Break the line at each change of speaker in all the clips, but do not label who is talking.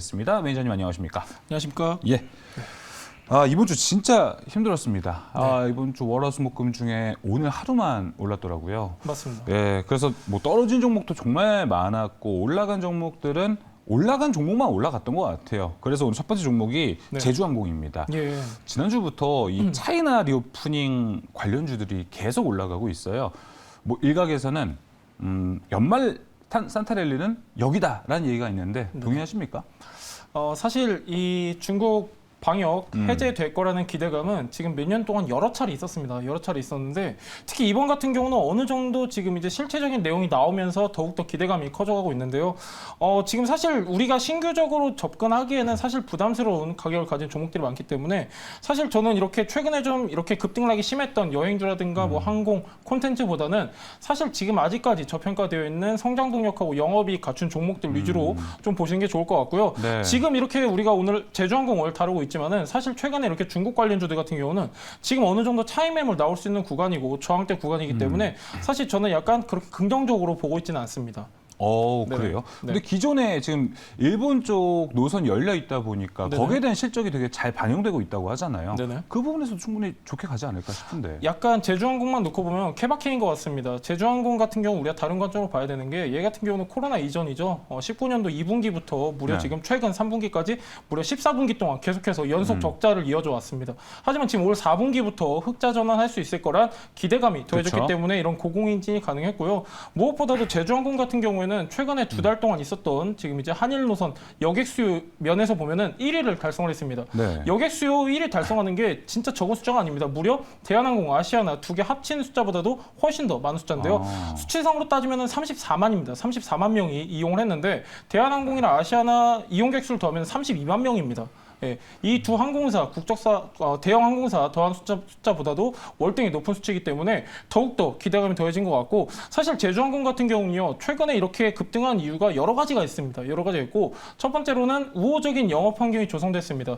있습니다. 매니저님 안녕하십니까?
안녕하십니까?
예. 이번 주 진짜 힘들었습니다. 이번 주 월화수목금 중에 오늘 하루만 올랐더라고요.
맞습니다.
예, 그래서 뭐 떨어진 종목도 정말 많았고 올라간 종목들은 올라간 종목만 올라갔던 것 같아요. 그래서 오늘 첫 번째 종목이
네.
제주항공입니다.
예.
지난주부터 이 차이나 리오프닝 관련주들이 계속 올라가고 있어요. 뭐 일각에서는 연말 산타랠리는 여기다라는 얘기가 있는데 동의하십니까?
사실 이 중국 방역 해제될 거라는 기대감은 지금 몇 년 동안 여러 차례 있었습니다. 여러 차례 있었는데 특히 이번 같은 경우는 어느 정도 지금 이제 실체적인 내용이 나오면서 더욱더 기대감이 커져가고 있는데요. 지금 사실 우리가 신규적으로 접근하기에는 사실 부담스러운 가격을 가진 종목들이 많기 때문에 사실 저는 이렇게 최근에 좀 이렇게 급등락이 심했던 여행주라든가 뭐 항공 콘텐츠보다는 사실 지금 아직까지 저평가되어 있는 성장 동력하고 영업이익 갖춘 종목들 위주로 좀 보시는 게 좋을 것 같고요.
네.
지금 이렇게 우리가 오늘 제주항공을 다루고 있지만은 사실 최근에 이렇게 중국 관련주들 같은 경우는 지금 어느 정도 차익 매물 나올 수 있는 구간이고 저항대 구간이기 때문에 사실 저는 약간 그렇게 긍정적으로 보고 있지는 않습니다.
그래요?
네.
근데 기존에 지금 일본 쪽 노선이 열려 있다 보니까
네네.
거기에 대한 실적이 되게 잘 반영되고 있다고 하잖아요.
네네.
그 부분에서 충분히 좋게 가지 않을까 싶은데.
약간 제주항공만 놓고 보면 케바케인 것 같습니다. 제주항공 같은 경우 우리가 다른 관점으로 봐야 되는 게 얘 같은 경우는 코로나 이전이죠. 19년도 2분기부터 무려
네.
지금 최근 3분기까지 무려 14분기 동안 계속해서 연속 적자를 이어져 왔습니다. 하지만 지금 올 4분기부터 흑자 전환할 수 있을 거란 기대감이 더해졌기
그쵸?
때문에 이런 고공행진이 가능했고요. 무엇보다도 제주항공 같은 경우에는 최근에 2달 동안 있었던 지금 이제 한일 노선 여객 수요 면에서 보면은 1위를 달성을 했습니다.
네.
여객 수요 1위 달성하는 게 진짜 적은 숫자가 아닙니다. 무려 대한항공, 아시아나 두 개 합친 숫자보다도 훨씬 더 많은 숫자인데요. 수치상으로 따지면 34만입니다. 34만 명이 이용을 했는데 대한항공이나 아시아나 이용객 수를 더하면 32만 명입니다. 예, 이 두 항공사, 국적사, 대형 항공사 더한 숫자보다도 월등히 높은 수치이기 때문에 더욱더 기대감이 더해진 것 같고 사실 제주항공 같은 경우는요 최근에 이렇게 급등한 이유가 여러 가지가 있습니다. 여러 가지가 있고 첫 번째로는 우호적인 영업 환경이 조성됐습니다.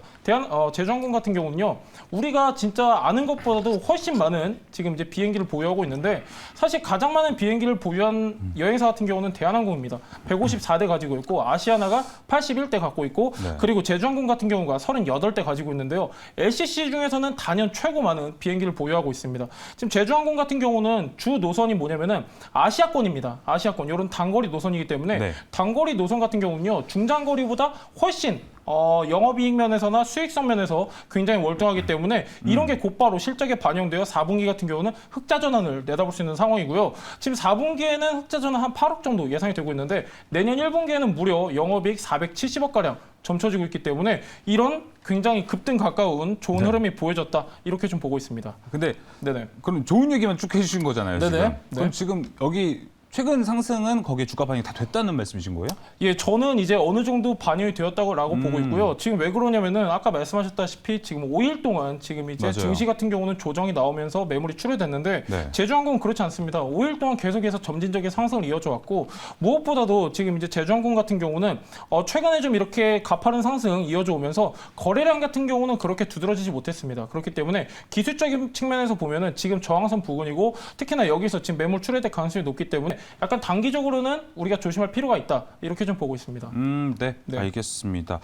제주항공 같은 경우는요 우리가 진짜 아는 것보다도 훨씬 많은 지금 이제 비행기를 보유하고 있는데 사실 가장 많은 비행기를 보유한 여행사 같은 경우는 대한항공입니다. 154대 가지고 있고 아시아나가 81대 갖고 있고
네.
그리고 제주항공 같은 경우가 38대 가지고 있는데요. LCC 중에서는 단연 최고 많은 비행기를 보유하고 있습니다. 지금 제주항공 같은 경우는 주 노선이 뭐냐면은 아시아권입니다. 아시아권 이런 단거리 노선이기 때문에
네.
단거리 노선 같은 경우는요 중장거리보다 훨씬 영업이익 면에서나 수익성 면에서 굉장히 월등하기 때문에 이런 게 곧바로 실적에 반영되어 4분기 같은 경우는 흑자 전환을 내다볼 수 있는 상황이고요. 지금 4분기에는 흑자 전환 한 8억 정도 예상이 되고 있는데 내년 1분기에는 무려 영업이익 470억 가량 점쳐지고 있기 때문에 이런 굉장히 급등 가까운 좋은
네.
흐름이 보여졌다 이렇게 좀 보고 있습니다.
근데
네네.
그럼 좋은 얘기만 쭉 해주신 거잖아요.
네네.
지금.
네.
그럼 지금 여기 최근 상승은 거기에 주가 반영이 다 됐다는 말씀이신 거예요?
예, 저는 이제 어느 정도 반영이 되었다고 보고 있고요. 지금 왜 그러냐면은 아까 말씀하셨다시피 지금 5일 동안 지금 이제
맞아요.
증시 같은 경우는 조정이 나오면서 매물이 출회됐는데
네.
제주항공은 그렇지 않습니다. 5일 동안 계속해서 점진적인 상승을 이어져 왔고 무엇보다도 지금 이제 제주항공 같은 경우는 최근에 좀 이렇게 가파른 상승 이어져 오면서 거래량 같은 경우는 그렇게 두드러지지 못했습니다. 그렇기 때문에 기술적인 측면에서 보면은 지금 저항선 부근이고 특히나 여기서 지금 매물 출회될 가능성이 높기 때문에 약간 단기적으로는 우리가 조심할 필요가 있다 이렇게 좀 보고 있습니다.
네,
네.
알겠습니다.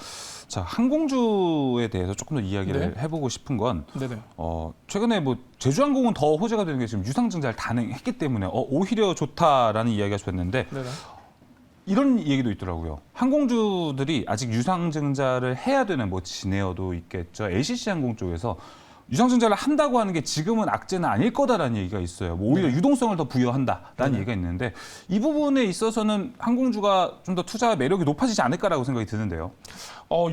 자, 항공주에 대해서 조금 더 이야기를 해보고 싶은 건
네네.
최근에 뭐 제주항공은 더 호재가 되는 게 지금 유상증자를 단행했기 때문에 오히려 좋다라는 이야기가 됐는데
네네.
이런 얘기도 있더라고요. 항공주들이 아직 유상증자를 해야 되는 뭐 진에어도 있겠죠. LCC 항공 쪽에서 유상증자를 한다고 하는 게 지금은 악재는 아닐 거다라는 얘기가 있어요. 뭐 오히려 유동성을 더 부여한다라는 얘기가 있는데 이 부분에 있어서는 항공주가 좀 더 투자 매력이 높아지지 않을까라고 생각이 드는데요.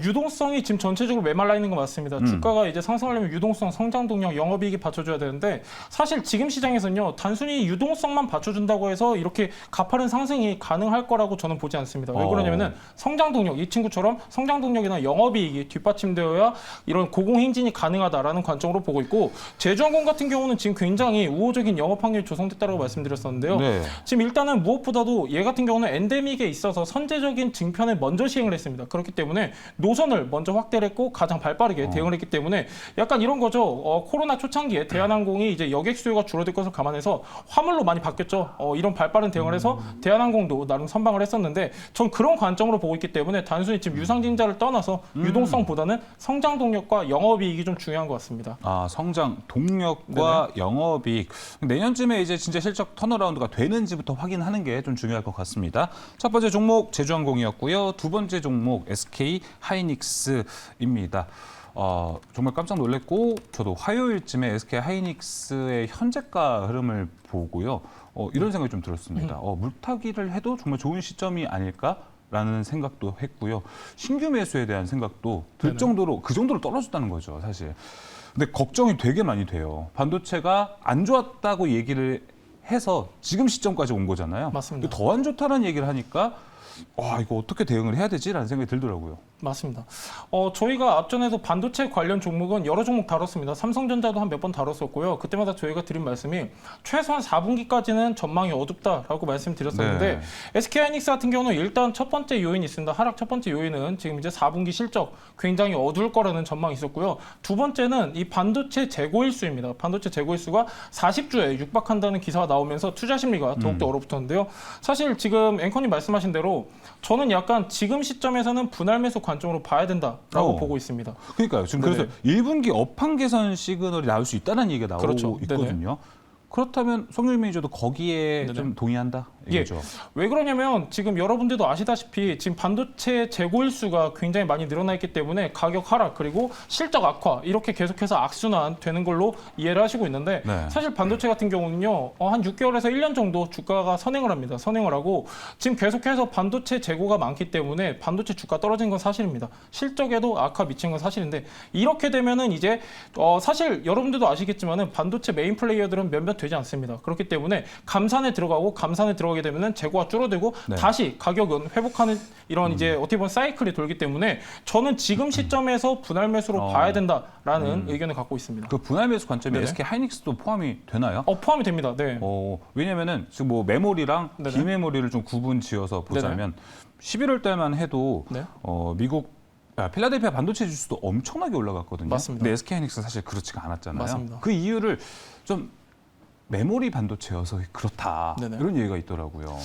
유동성이 지금 전체적으로 메말라 있는 거 맞습니다. 주가가 이제 상승하려면 유동성, 성장 동력, 영업이익이 받쳐줘야 되는데 사실 지금 시장에서는요 단순히 유동성만 받쳐준다고 해서 이렇게 가파른 상승이 가능할 거라고 저는 보지 않습니다. 왜 그러냐면은 성장 동력, 이 친구처럼 성장 동력이나 영업이익이 뒷받침되어야 이런 고공행진이 가능하다라는 관점 관점으로 보고 있고 제주항공 같은 경우는 지금 굉장히 우호적인 영업 확률이 조성됐다고 말씀드렸었는데요.
네.
지금 일단은 무엇보다도 얘 같은 경우는 엔데믹에 있어서 선제적인 증편을 먼저 시행을 했습니다. 그렇기 때문에 노선을 먼저 확대를 했고 가장 발빠르게 대응을 했기 때문에 약간 이런 거죠. 코로나 초창기에 대한항공이 이제 여객 수요가 줄어들 것을 감안해서 화물로 많이 바뀌었죠. 이런 발빠른 대응을 해서 대한항공도 나름 선방을 했었는데 전 그런 관점으로 보고 있기 때문에 단순히 지금 유상증자를 떠나서 유동성보다는 성장 동력과 영업이익이 좀 중요한 것 같습니다.
아, 성장 동력과 영업이익. 내년쯤에 이제 진짜 실적 턴어라운드가 되는지부터 확인하는 게 좀 중요할 것 같습니다. 첫 번째 종목 제주항공이었고요. 두 번째 종목 SK 하이닉스입니다. 정말 깜짝 놀랐고 저도 화요일쯤에 SK 하이닉스의 현재가 흐름을 보고요. 이런 생각이 좀 들었습니다. 물타기를 해도 정말 좋은 시점이 아닐까라는 생각도 했고요. 신규 매수에 대한 생각도 들 정도로 그 정도로 떨어졌다는 거죠, 사실. 근데 걱정이 되게 많이 돼요. 반도체가 안 좋았다고 얘기를 해서 지금 시점까지 온 거잖아요.
맞습니다.
더 안 좋다는 얘기를 하니까 와, 이거 어떻게 대응을 해야 되지라는 생각이 들더라고요.
맞습니다. 저희가 앞전에도 반도체 관련 종목은 여러 종목 다뤘습니다. 삼성전자도 한 몇 번 다뤘었고요. 그때마다 저희가 드린 말씀이 최소한 4분기까지는 전망이 어둡다라고 말씀드렸었는데
네.
SK하이닉스 같은 경우는 일단 첫 번째 요인이 있습니다. 하락 첫 번째 요인은 지금 이제 4분기 실적 굉장히 어두울 거라는 전망이 있었고요. 두 번째는 이 반도체 재고일수입니다. 반도체 재고일수가 40주에 육박한다는 기사가 나오면서 투자 심리가 더욱더 얼어붙었는데요. 사실 지금 앵커님 말씀하신 대로 저는 약간 지금 시점에서는 분할 매수 관점으로 봐야 된다라고 보고 있습니다.
그러니까요. 지금
네네.
그래서 1분기 업황 개선 시그널이 나올 수 있다는 얘기가 나오고
그렇죠.
있거든요. 그렇다면 송일 매니저도 거기에
네네.
좀 동의한다 이거죠.
왜 그러냐면 지금 여러분들도 아시다시피 지금 반도체 재고일수가 굉장히 많이 늘어나 있기 때문에 가격 하락 그리고 실적 악화 이렇게 계속해서 악순환 되는 걸로 이해를 하시고 있는데
네.
사실 반도체 같은 경우는요 한 6개월에서 1년 정도 주가가 선행을 합니다. 선행을 하고 지금 계속해서 반도체 재고가 많기 때문에 반도체 주가 떨어진 건 사실입니다. 실적에도 악화 미친 건 사실인데 이렇게 되면은 이제 사실 여러분들도 아시겠지만은 반도체 메인 플레이어들은 몇몇 되지 않습니다. 그렇기 때문에 감산에 들어가고 감산에 들어가게 되면은 재고가 줄어들고
네.
다시 가격은 회복하는 이런 이제 어떻게 보면 사이클이 돌기 때문에 저는 지금 시점에서 분할 매수로 봐야 된다라는 의견을 갖고 있습니다.
그 분할 매수 관점에
네네.
SK 하이닉스도 포함이 되나요?
포함이 됩니다. 네.
왜냐면은 지금 뭐 메모리랑
네네.
비메모리를 좀 구분 지어서 보자면 11월 달만 해도
네.
미국 필라델피아 반도체 지수도 엄청나게 올라갔거든요.
맞습니다.
근데 SK 하이닉스 사실 그렇지가 않았잖아요.
맞습니다.
그 이유를 좀 메모리 반도체여서 그렇다
네네.
이런 얘기가 있더라고요.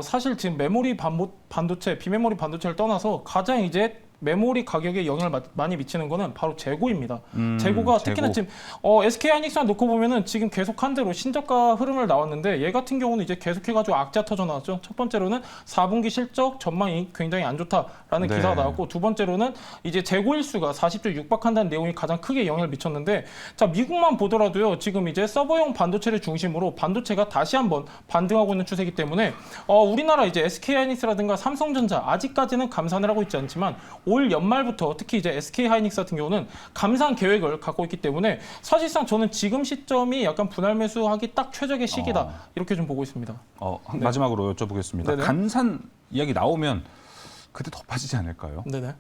사실 지금 메모리 반도체, 비메모리 반도체를 떠나서 가장 이제 메모리 가격에 영향을 많이 미치는 거는 바로 재고입니다. 재고가 특히나 지금 SK하이닉스만 놓고 보면은 지금 계속한 대로 신저가 흐름을 나왔는데 얘 같은 경우는 이제 계속해가지고 악재 터져 나왔죠. 첫 번째로는 4분기 실적 전망이 굉장히 안 좋다라는
네.
기사가 나왔고 두 번째로는 이제 재고일수가 40주 육박한다는 내용이 가장 크게 영향을 미쳤는데 자 미국만 보더라도요 지금 이제 서버용 반도체를 중심으로 반도체가 다시 한번 반등하고 있는 추세이기 때문에 우리나라 이제 SK하이닉스라든가 삼성전자 아직까지는 감산을 하고 있지 않지만 올 연말부터 특히 이제 SK하이닉스 같은 경우는 감산 계획을 갖고 있기 때문에 사실상 저는 지금 시점이 약간 분할 매수하기 딱 최적의 시기다 이렇게 좀 보고 있습니다. 네.
마지막으로 여쭤보겠습니다.
네네.
감산 이야기 나오면 그때 더 빠지지 않을까요?
네네.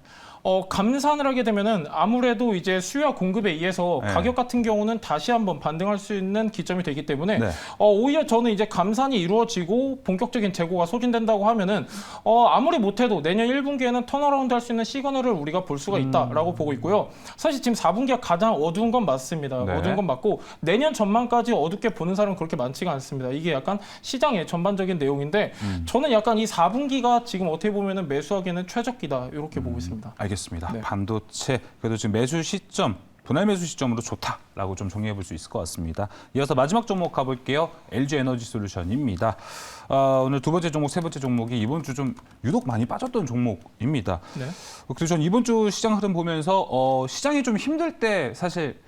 감산을 하게 되면은 아무래도 이제 수요와 공급에 의해서
네.
가격 같은 경우는 다시 한번 반등할 수 있는 기점이 되기 때문에
네.
오히려 저는 이제 감산이 이루어지고 본격적인 재고가 소진된다고 하면은 아무리 못해도 내년 1분기에는 턴어라운드 할 수 있는 시그널을 우리가 볼 수가 있다라고 보고 있고요. 사실 지금 4분기가 가장 어두운 건 맞습니다.
네.
어두운 건 맞고 내년 전망까지 어둡게 보는 사람은 그렇게 많지가 않습니다. 이게 약간 시장의 전반적인 내용인데 저는 약간 이 4분기가 지금 어떻게 보면은 매수하기에는 최적기다 이렇게 보고 있습니다.
알겠습니다.
네.
반도체 그래도 지금 매수 시점 분할 매수 시점으로 좋다라고 좀 정리해 볼 수 있을 것 같습니다. 이어서 마지막 종목 가볼게요. LG 에너지 솔루션입니다. 오늘 두 번째 종목, 세 번째 종목이 이번 주 좀 유독 많이 빠졌던 종목입니다.
네.
그래서 전 이번 주 시장 흐름 보면서 시장이 좀 힘들 때 사실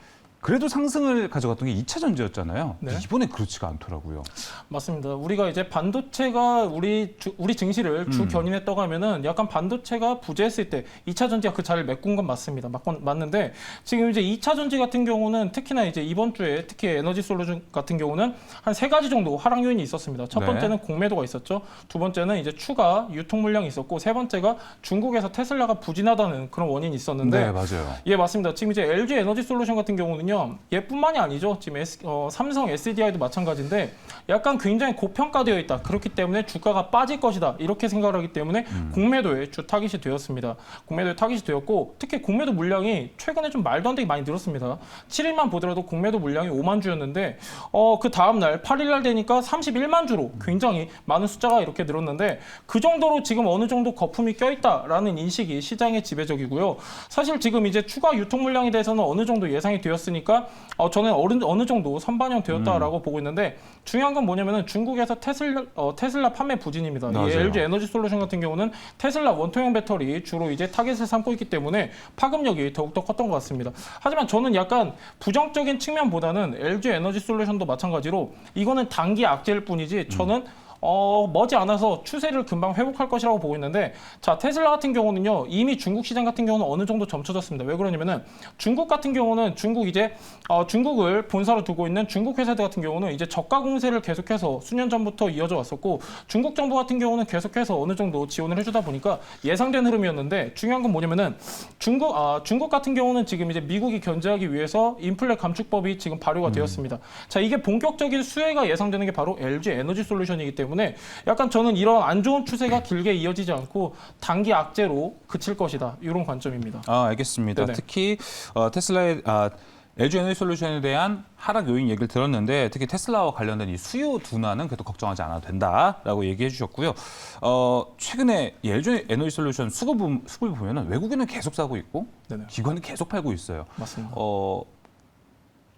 그래도 상승을 가져갔던 게 2차 전지였잖아요.
네.
이번에 그렇지가 않더라고요.
맞습니다. 우리가 이제 반도체가 우리 증시를 주 견인했다고 하면은 약간 반도체가 부재했을 때 2차 전지가 그 자리를 메꾼 건 맞습니다. 맞는데 지금 이제 2차 전지 같은 경우는 특히나 이제 이번 주에 특히 에너지 솔루션 같은 경우는 한 세 가지 정도 하락 요인이 있었습니다. 첫
네.
번째는 공매도가 있었죠. 두 번째는 이제 추가 유통 물량이 있었고 세 번째가 중국에서 테슬라가 부진하다는 그런 원인이 있었는데
네, 맞아요.
예, 맞습니다. 지금 이제 LG 에너지 솔루션 같은 경우는요. 경우는요. 얘뿐만이 아니죠. 지금 삼성 SDI도 마찬가지인데 약간 굉장히 고평가되어 있다. 그렇기 때문에 주가가 빠질 것이다. 이렇게 생각을 하기 때문에 공매도에 주 타깃이 되었습니다. 공매도에 타깃이 되었고 특히 공매도 물량이 최근에 좀 말도 안 되게 많이 늘었습니다. 7일만 보더라도 공매도 물량이 5만 주였는데 그 다음 날 8일 날 되니까 31만 주로 굉장히 많은 숫자가 이렇게 늘었는데 그 정도로 지금 어느 정도 거품이 껴있다라는 인식이 시장의 지배적이고요. 사실 지금 이제 추가 유통 물량에 대해서는 어느 정도 예상이 되었으니까 저는 어느 정도 선반영 되었다라고 보고 있는데 중요한 건 뭐냐면은 중국에서 테슬라 판매 부진입니다. 이 LG 에너지 솔루션 같은 경우는 테슬라 원통형 배터리 주로 이제 타겟을 삼고 있기 때문에 파급력이 더욱더 컸던 것 같습니다. 하지만 저는 약간 부정적인 측면보다는 LG 에너지 솔루션도 마찬가지로 이거는 단기 악재일 뿐이지 저는 머지않아서 추세를 금방 회복할 것이라고 보고 있는데 자 테슬라 같은 경우는요 이미 중국 시장 같은 경우는 어느 정도 점쳐졌습니다. 왜 그러냐면은 중국 같은 경우는 중국을 본사로 두고 있는 중국 회사들 같은 경우는 이제 저가 공세를 계속해서 수년 전부터 이어져 왔었고 중국 정부 같은 경우는 계속해서 어느 정도 지원을 해주다 보니까 예상된 흐름이었는데 중요한 건 뭐냐면은 중국 같은 경우는 지금 이제 미국이 견제하기 위해서 인플레 감축법이 지금 발효가 되었습니다. 자 이게 본격적인 수혜가 예상되는 게 바로 LG 에너지 솔루션이기 때문에 약간 저는 이런 안 좋은 추세가 길게 이어지지 않고 단기 악재로 그칠 것이다. 이런 관점입니다.
알겠습니다.
네네.
특히 테슬라의 LG 에너지 솔루션에 대한 하락 요인 얘기를 들었는데 특히 테슬라와 관련된 이 수요 둔화는 그래도 걱정하지 않아도 된다라고 얘기해 주셨고요. 최근에 이 LG 에너지 솔루션 수급을 보면은 외국인은 계속 사고 있고
네네.
기관은 계속 팔고 있어요.
맞습니다.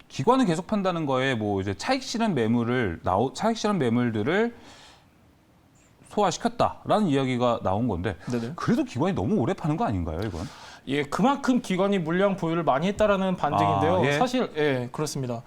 기관은 계속 판다는 거에 뭐 이제 차익 실현 매물들을 소화시켰다라는 이야기가 나온 건데
네네.
그래도 기관이 너무 오래 파는 거 아닌가요, 이건?
예, 그만큼 기관이 물량 보유를 많이 했다라는 반증인데요.
예.
사실 그렇습니다.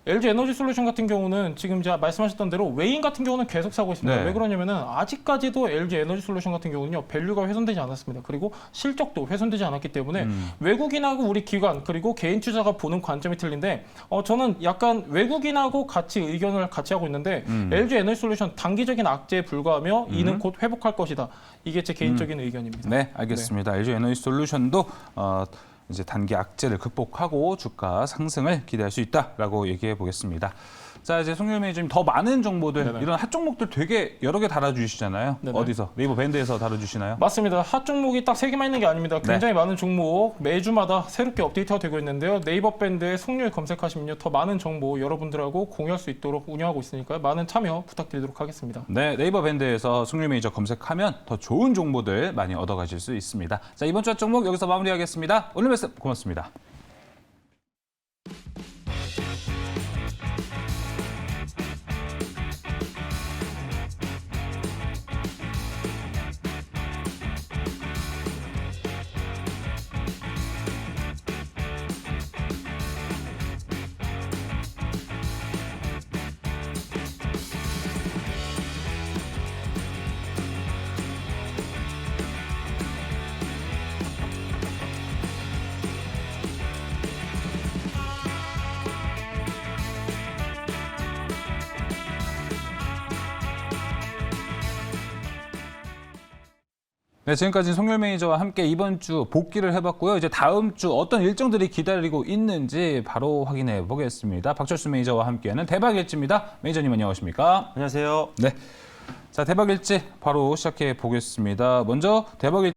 LG 에너지 솔루션 같은 경우는 지금 제가 말씀하셨던 대로 외인 같은 경우는 계속 사고 있습니다.
네.
왜 그러냐면은 아직까지도 LG 에너지 솔루션 같은 경우는요 밸류가 훼손되지 않았습니다. 그리고 실적도 훼손되지 않았기 때문에 외국인하고 우리 기관 그리고 개인 투자가 보는 관점이 틀린데 저는 약간 외국인하고 같이 의견을 같이 하고 있는데 LG 에너지 솔루션 단기적인 악재에 불과하며 이는 곧 회복할 것이다. 이게 제 개인적인 의견입니다.
네, 알겠습니다. LG 에너지 솔루션도 이제 단기 악재를 극복하고 주가 상승을 기대할 수 있다라고 얘기해 보겠습니다. 자, 이제 송유미 매니저님 더 많은 정보들
네네.
이런 핫 종목들 되게 여러 개 달아주시잖아요.
네네.
어디서? 네이버 밴드에서 달아주시나요?
맞습니다. 핫 종목이 딱 3개만 있는 게 아닙니다. 굉장히 많은 종목 매주마다 새롭게 업데이트가 되고 있는데요. 네이버 밴드에 송유일 검색하시면요. 더 많은 정보 여러분들하고 공유할 수 있도록 운영하고 있으니까요. 많은 참여 부탁드리도록 하겠습니다.
네, 네이버 밴드에서 송유미 매니저 검색하면 더 좋은 정보들 많이 얻어가실 수 있습니다. 자, 이번 주 핫 종목 여기서 마무리하겠습니다. 오늘 말씀 고맙습니다. 네, 지금까지 송율 매니저와 함께 이번 주 복귀를 해봤고요. 이제 다음 주 어떤 일정들이 기다리고 있는지 바로 확인해 보겠습니다. 박철수 매니저와 함께하는 대박일지입니다. 매니저님 안녕하십니까?
안녕하세요.
네, 자 대박일지 바로 시작해 보겠습니다. 먼저 대박일지